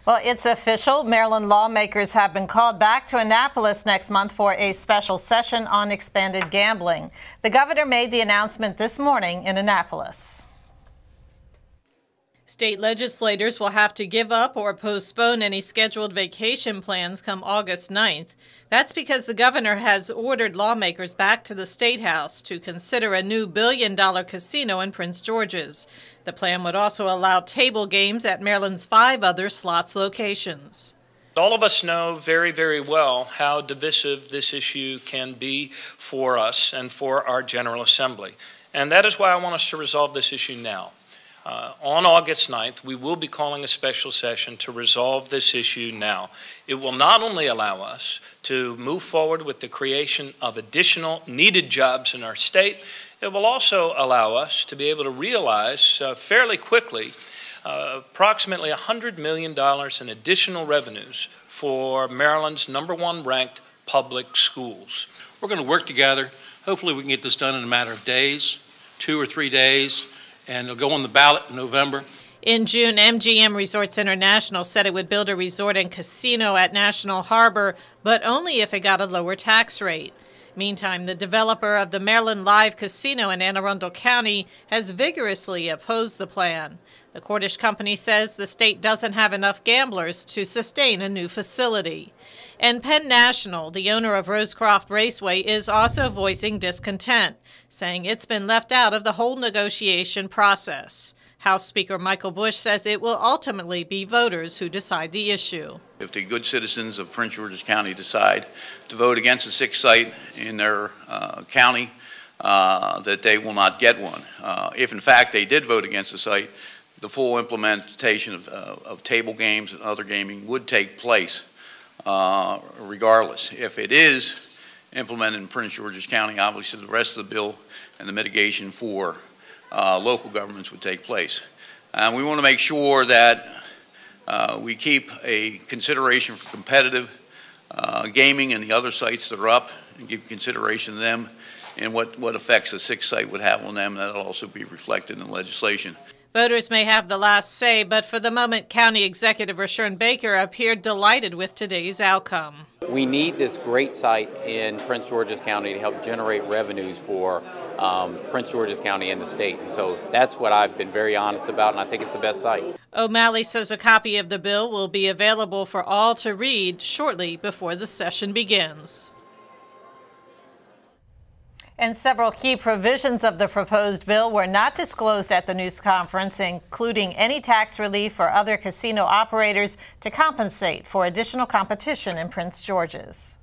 Well, it's official. Maryland lawmakers have been called back to Annapolis next month for a special session on expanded gambling. The governor made the announcement this morning in Annapolis. State legislators will have to give up or postpone any scheduled vacation plans come August 9th. That's because the governor has ordered lawmakers back to the State House to consider a new billion-dollar casino in Prince George's. The plan would also allow table games at Maryland's 5 other slots locations. All of us know very, very well how divisive this issue can be for us and for our General Assembly. And that is why I want us to resolve this issue now. On August 9th, we will be calling a special session to resolve this issue now. It will not only allow us to move forward with the creation of additional needed jobs in our state, it will also allow us to be able to realize fairly quickly approximately $100 million in additional revenues for Maryland's #1 ranked public schools. We're going to work together. Hopefully we can get this done in a matter of days, 2 or 3 days. And it'll go on the ballot in November. In June, MGM Resorts International said it would build a resort and casino at National Harbor, but only if it got a lower tax rate. Meantime, the developer of the Maryland Live Casino in Anne Arundel County has vigorously opposed the plan. The Cordish company says the state doesn't have enough gamblers to sustain a new facility. And Penn National, the owner of Rosecroft Raceway, is also voicing discontent, saying it's been left out of the whole negotiation process. House Speaker Michael Bush says it will ultimately be voters who decide the issue. If the good citizens of Prince George's County decide to vote against a 6th site in their county, that they will not get one. If in fact they did vote against the site, the full implementation of table games and other gaming would take place regardless. If it is implemented in Prince George's County, obviously the rest of the bill and the mitigation for local governments would take place. And we want to make sure that we keep a consideration for competitive gaming and the other sites that are up, and give consideration to them and what effects the 6th site would have on them. That'll also be reflected in the legislation. Voters may have the last say, but for the moment, County Executive Rashern Baker appeared delighted with today's outcome. We need this great site in Prince George's County to help generate revenues for Prince George's County and the state. And so that's what I've been very honest about, and I think it's the best site. O'Malley says a copy of the bill will be available for all to read shortly before the session begins. And several key provisions of the proposed bill were not disclosed at the news conference, including any tax relief for other casino operators to compensate for additional competition in Prince George's.